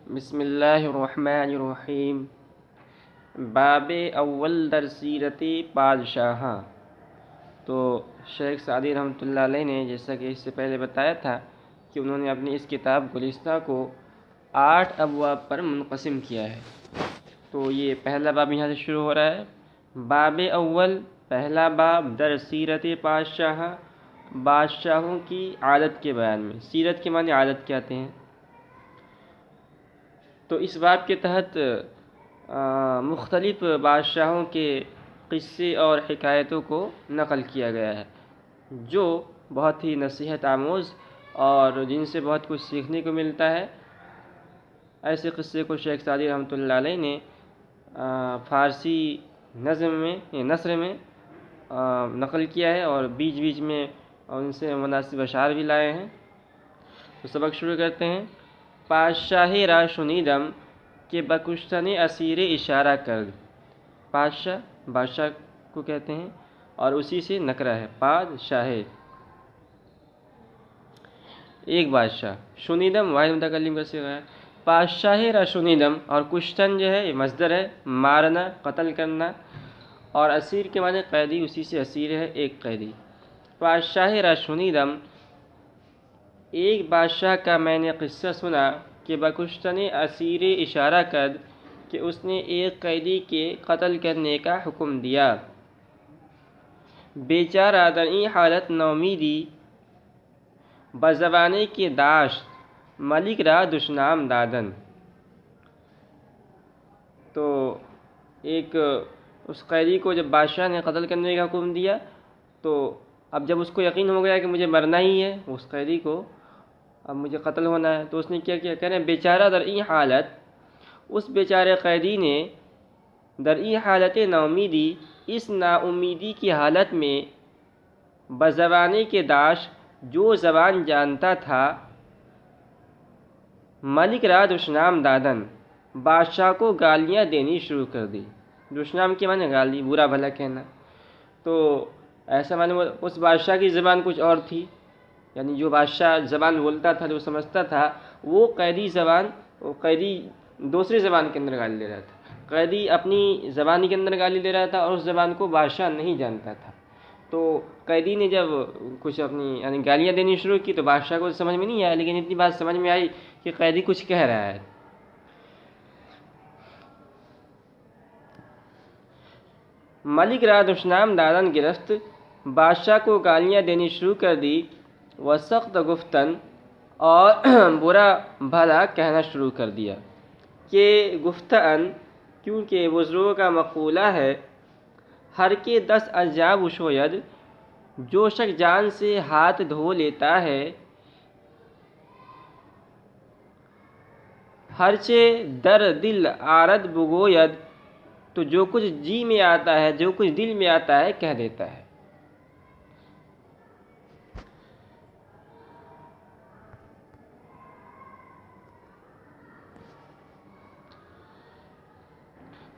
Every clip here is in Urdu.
بسم اللہ الرحمن الرحیم۔ باب اول در سیرت بادشاہاں۔ تو شیخ سعدی رحمۃ اللہ علیہ نے جیسا کہ اس سے پہلے بتایا تھا کہ انہوں نے اپنی اس کتاب گلستہ کو 8 ابواب پر منقسم کیا ہے۔ تو یہ پہلا باب یہاں سے شروع ہو رہا ہے۔ باب اول، پہلا باب در سیرت بادشاہاں، بادشاہوں کی عادت کے بیان میں۔ سیرت کے معنی عادت کہتے ہیں۔ تو اس باب کے تحت مختلف بادشاہوں کے قصے اور حکایتوں کو نقل کیا گیا ہے جو بہت ہی نصیحت آموز اور جن سے بہت کچھ سیکھنے کو ملتا ہے۔ ایسے قصے کو شیخ سعدی رحمۃ اللہ علیہ نے فارسی نثر میں نقل کیا ہے اور بیچ بیچ میں ان سے مناسب اشعار بھی لائے ہیں۔ تو سبق شروع کرتے ہیں۔ پادشاہ را شنیدم کہ بکشتن اسیر اشارہ کرد۔ بادشاہ کو کہتے ہیں اور اسی سے نکرہ ہے پادشاہ، ایک بادشاہ۔ شنیدم واحد متکلم کا صیغہ ہے۔ پادشاہ را شنیدم، اور کشتن جو ہے یہ مصدر ہے، مارنا، قتل کرنا، اور اسیر کے معنی قیدی، اسی سے اسیر ہے ایک قیدی۔ پادشاہ را شنیدم، ایک بادشاہ کا میں نے قصہ سنا کہ بکشتن اسیر اشارہ کرد کہ اس نے ایک قیدی کے قتل کرنے کا حکم دیا۔ بیچارہ در این حالت نومیدی، بزبانے کے داشت ملک را دشنام دادن۔ تو ایک اس قیدی کو جب بادشاہ نے قتل کرنے کا حکم دیا تو اب جب اس کو یقین ہو گیا کہ مجھے مرنا ہی ہے، اس قیدی کو اب مجھے قتل ہونا ہے، تو اس نے کیا کہہ رہے ہیں بیچارہ در این حالت، اس بیچارے قیدی نے در این حالت ناامیدی، اس نا امیدی کی حالت میں، بزبانے کے داش جو زبان جانتا تھا، ملک را دشنام دادن بادشاہ کو گالیاں دینی شروع کر دی۔ دشنام کے معنی گالی، برا بھلا کہنا۔ تو ایسا معنی اس بادشاہ کی زبان کچھ اور تھی، یعنی جو بادشاہ زبان بولتا تھا، جو سمجھتا تھا، وہ قیدی دوسری زبان کے اندر گالی دے رہا تھا۔ قیدی اپنی زبان کے اندر گالی دے رہا تھا اور اس زبان کو بادشاہ نہیں جانتا تھا۔ تو قیدی نے جب کچھ اپنی یعنی گالیاں دینی شروع کی تو بادشاہ کو سمجھ میں نہیں آیا، لیکن اتنی بات سمجھ میں آئی کہ قیدی کچھ کہہ رہا ہے۔ ملک را دشنام دادن گرفت، بادشاہ کو گالیاں دینی شروع کر دی، وہ سخت گفتن، اور برا بھلا کہنا شروع کر دیا۔ کہ گفتن، کیونکہ بزرگوں کا مقولہ ہے، ہر کے 10 اجزا شوید، جو شخص جان سے ہاتھ دھو لیتا ہے، ہرچے در دل آرد بگوید، تو جو کچھ جی میں آتا ہے، جو کچھ دل میں آتا ہے کہہ دیتا ہے۔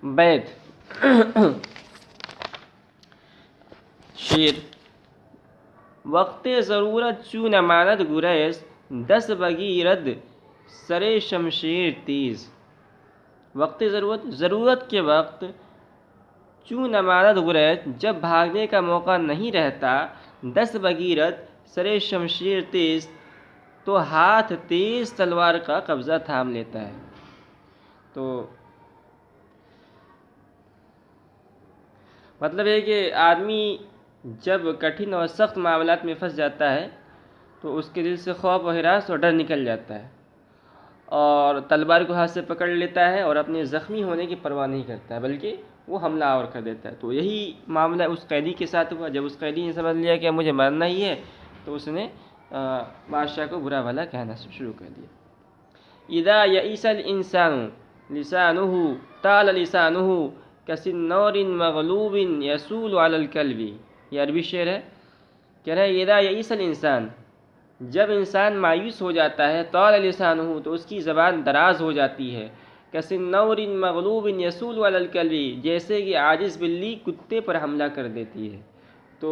بیت شیر: وقت ضرورت چون اماند گریز، 10 بگیرد سر شمشیر تیز۔ وقت ضرورت کے وقت، چون اماند گریز، جب بھاگنے کا موقع نہیں رہتا، 10 بگیرد سر شمشیر تیز، تو ہاتھ تیز تلوار کا قبضہ تھام لیتا ہے۔ تو مطلب ہے کہ آدمی جب کٹھن اور سخت معاملات میں پھنس جاتا ہے تو اس کے دل سے خوف و ہراس اور ڈر نکل جاتا ہے، اور تلوار کو ہاتھ سے پکڑ لیتا ہے اور اپنے زخمی ہونے کی پرواہ نہیں کرتا ہے، بلکہ وہ حملہ آور کر دیتا ہے۔ تو یہی معاملہ اس قیدی کے ساتھ ہوا۔ جب اس قیدی نے سمجھ لیا کہ مجھے مرنا ہی ہے تو اس نے بادشاہ کو برا بھلا کہنا شروع کر دیا۔ اذا یئس الانسان لسانہ طال لسانہ کسنور مغلوب یسول علی الکلب۔ یہ عربی شعر ہے۔ کہہ رہے ہیں اذا یئس الانسان، جب انسان مایوس ہو جاتا ہے، طال لسانہ، تو اس کی زبان دراز ہو جاتی ہے، کسنور مغلوب یسول علی الکلب، جیسے کہ عاجز بلی کتے پر حملہ کر دیتی ہے۔ تو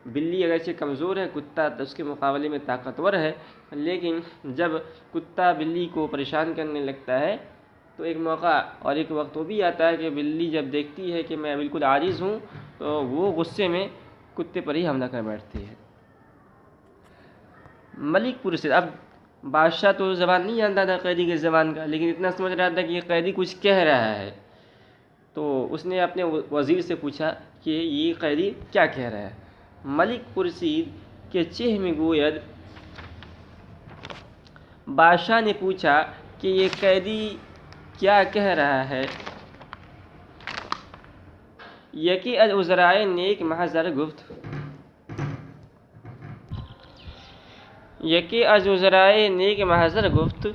بلی اگرچہ کمزور ہے، کتا اس کے مقابلے میں طاقتور ہے، لیکن جب کتا بلی کو پریشان کرنے لگتا ہے تو ایک موقع اور ایک وقت وہ بھی آتا ہے کہ بلی جب دیکھتی ہے کہ میں بالکل عاجز ہوں تو وہ غصے میں کتے پر ہی حملہ کر بیٹھتی ہے۔ ملک پرسد، اب بادشاہ تو زبان نہیں جانتا تھا قیدی کی زبان کا، لیکن اتنا سمجھ رہا تھا کہ یہ قیدی کچھ کہہ رہا ہے، تو اس نے اپنے وزیر سے پوچھا کہ یہ قیدی کیا کہہ رہا ہے۔ ملک پرسید کہ چہ میں گوید، بادشاہ نے پوچھا کہ یہ قیدی کیا کہہ رہا ہے۔ یکی از وزرائے نیک محضر گفت، یکی از وزرائے نیک محضر گفت،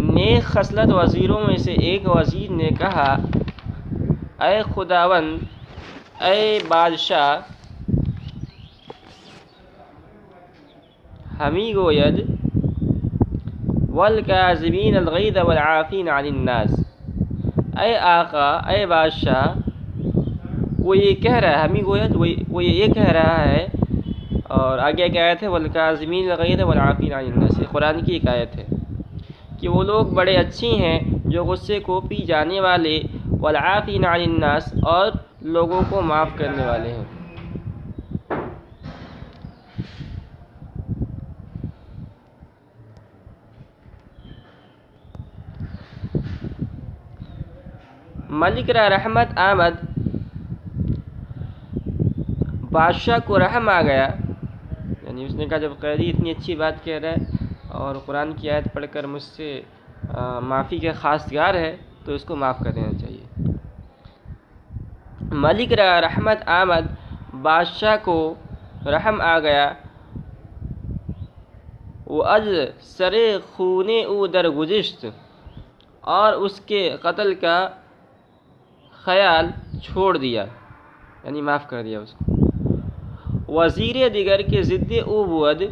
نیک خصلت وزیروں میں سے ایک وزیر نے کہا، اے خداوند، اے بادشاہ، ہمیں گوید والکاظمین الغیظ والعافین عن الناس، اے آقا، اے بادشاہ، وہ یہ کہہ رہا ہے، ہمیں گوید وہ یہ کہہ رہا ہے، اور آگے ایک آیت ہے والکاظمین الغیظ والعافین عن الناس، قرآن کی ایک آیت ہے کہ وہ لوگ بڑے اچھے ہیں جو غصے کو پی جانے والے، والعافین عن الناس، اور لوگوں کو معاف کرنے والے ہیں۔ ملک را رحمت آمد، بادشاہ کو رحم آ گیا، یعنی اس نے کہا جب قیدی اتنی اچھی بات کہہ رہا ہے اور قرآن کی آیت پڑھ کر مجھ سے معافی کے خواستگار ہے تو اس کو معاف کر دینا چاہیے۔ ملک را رحمت آمد، بادشاہ کو رحم آ گیا، وہ از سر خونے او درگزشت، اور اس کے قتل کا خیال چھوڑ دیا، یعنی معاف کر دیا اس کو۔ وزیر دیگر کے ضد او بود،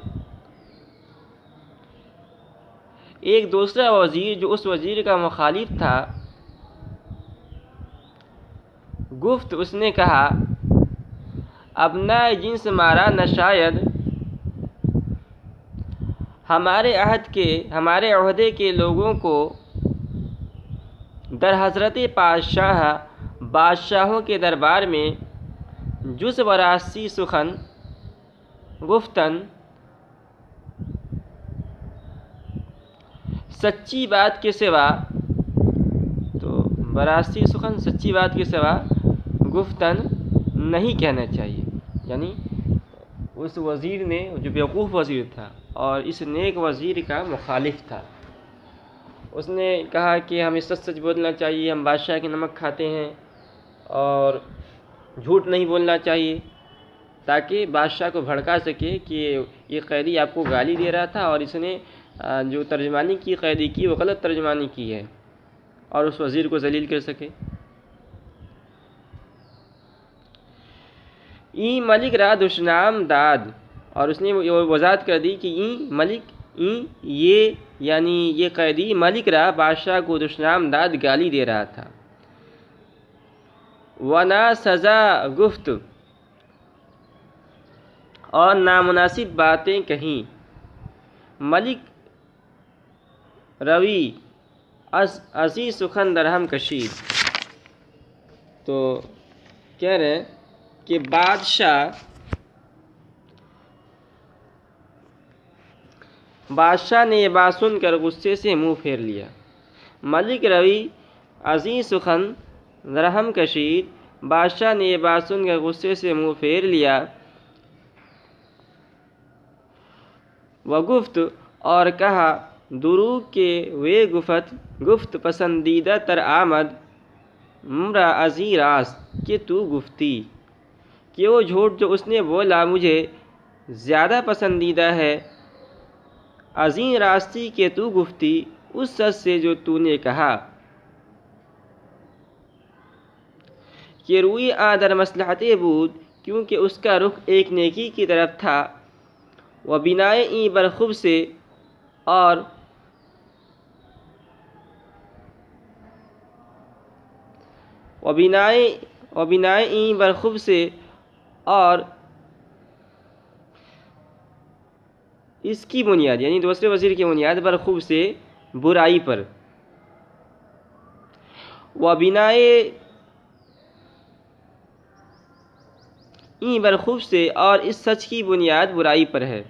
ایک دوسرا وزیر جو اس وزیر کا مخالف تھا، گفت، اس نے کہا، ابنائے جنس مارا نہ شاید، ہمارے عہدے کے لوگوں کو در حضرت بادشاہوں کے دربار میں جز براسی سخن گفتن، سچی بات کے سوا، تو براسی سخن سچی بات کے سوا گفتن نہیں کہنا چاہیے، یعنی اس وزیر نے جو بیوقوف وزیر تھا اور اس نیک وزیر کا مخالف تھا، اس نے کہا کہ ہمیں سچ سچ بولنا چاہیے، ہم بادشاہ کے نمک کھاتے ہیں اور جھوٹ نہیں بولنا چاہیے، تاکہ بادشاہ کو بھڑکا سکے کہ یہ قیدی آپ کو گالی دے رہا تھا اور اس نے جو ترجمانی کی قیدی کی وہ غلط ترجمانی کی ہے، اور اس وزیر کو ذلیل کر سکے۔ این ملک را دشنام داد، اور اس نے وضاحت کر دی کہ این ملک، یہ یعنی یہ قیدی ملک را بادشاہ کو دشنام داد، گالی دے رہا تھا۔ ونا سزا گفت، اور نامناسب باتیں کہیں۔ ملک روی ازی سخن درہم کشید، تو کہہ رہے ہیں کہ بادشاہ نے یہ بات سن کر غصے سے منہ پھیر لیا۔ ملک روی ازی سخن درہم کشید، بادشاہ نے یہ بات سن کر غصے سے منہ پھیر لیا۔ وگفت، اور کہا، دروغ کے وے گفت پسندیدہ تر آمد، مرا ازی راست کہ تو گفتی، کہ وہ جھوٹ جو اس نے بولا مجھے زیادہ پسندیدہ ہے، ازیں راستی کہ تو گفتی، اس سچ سے جو تو نے کہا، کہ روئی آدر مصلحت بود، کیونکہ اس کا رخ ایک نیکی کی طرف تھا، و بنائے این برخوب سے، اور و بنائے این برخوب سے، اور اس کی بنیاد یعنی دوسرے وزیر کی بنیاد برخوب سے برائی پر، و بنائے این برخوب سے اور اس سچ کی بنیاد برائی پر ہے،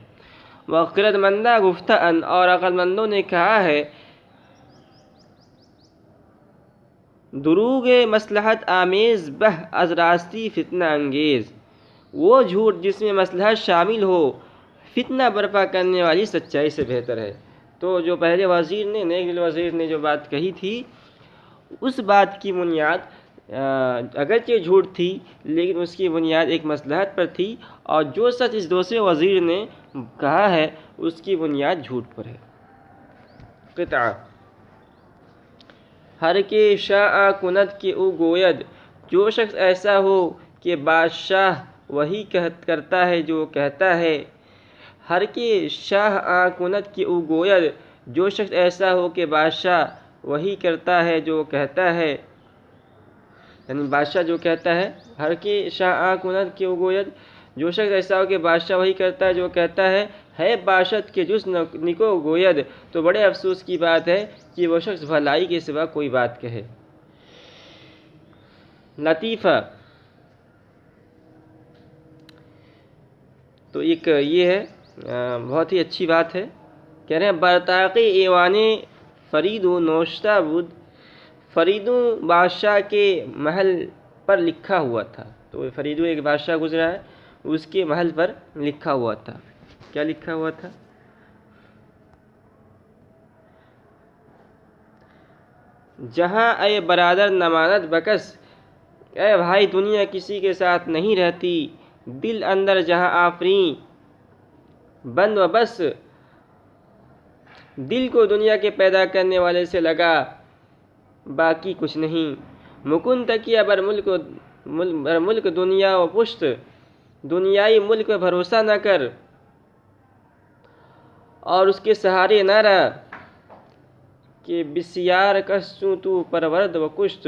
و خرد مندہ گفتہ ان اور عقل مندوں نے کہا ہے، دروغ مصلحت آمیز بہ از راستی فتنہ انگیز، وہ جھوٹ جس میں مصلحت شامل ہو فتنہ برپا کرنے والی سچائی سے بہتر ہے۔ تو جو پہلے وزیر نے، نیک دل وزیر نے جو بات کہی تھی، اس بات کی بنیاد اگرچہ جھوٹ تھی لیکن اس کی بنیاد ایک مصلحت پر تھی، اور جو سچ اس دوسرے وزیر نے کہا ہے اس کی بنیاد جھوٹ پر ہے۔ قطعہ ہر کے شاہ کند کے او گوید، جو شخص ایسا ہو کہ بادشاہ وہی کرتا ہے جو کہتا ہے، ہر کے شاہ کند کے او گوید، جو شخص ایسا ہو کہ بادشاہ وہی کرتا ہے جو کہتا ہے، یعنی بادشاہ جو کہتا ہے، ہر کے شاہ کند کے او گوید، جو شخص ایسا ہو کہ بادشاہ وہی کرتا ہے جو کہتا ہے باشد کے جز نکو گوید، تو بڑے افسوس کی بات ہے کہ وہ شخص بھلائی کے سوا کوئی بات کہے۔ لطیفہ تو ایک یہ ہے، بہت ہی اچھی بات ہے، کہہ رہے ہیں برطاقِ ایوان فریدوں نوشتہ بود، فریدوں بادشاہ کے محل پر لکھا ہوا تھا۔ تو فریدوں ایک بادشاہ گزرا ہے، اس کے محل پر لکھا ہوا تھا۔ کیا لکھا ہوا تھا؟ جہاں اے برادر نماند بکس، اے بھائی دنیا کسی کے ساتھ نہیں رہتی، دل اندر جہاں آفریں بند و بس، دل کو دنیا کے پیدا کرنے والے سے لگا، باقی کچھ نہیں۔ مکن تکیہ بر ملک دنیا و پشت، دنیائی ملک پر بھروسہ نہ کر اور اس کے سہارے نہ رہ، کہ بسیار کسوں تو پرورد و کشت،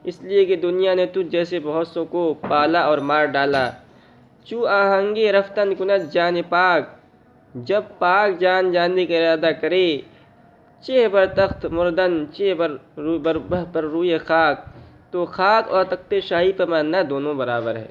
اس لیے کہ دنیا نے تجھ جیسے بہت سو کو پالا اور مار ڈالا۔ چو آہنگے رفتن کند جان پاک، جب پاک جان جاننے کا ارادہ کرے، چہ بر تخت مردن چہ بر روئے خاک، تو خاک اور تخت شاہی پر مرنا دونوں برابر ہے۔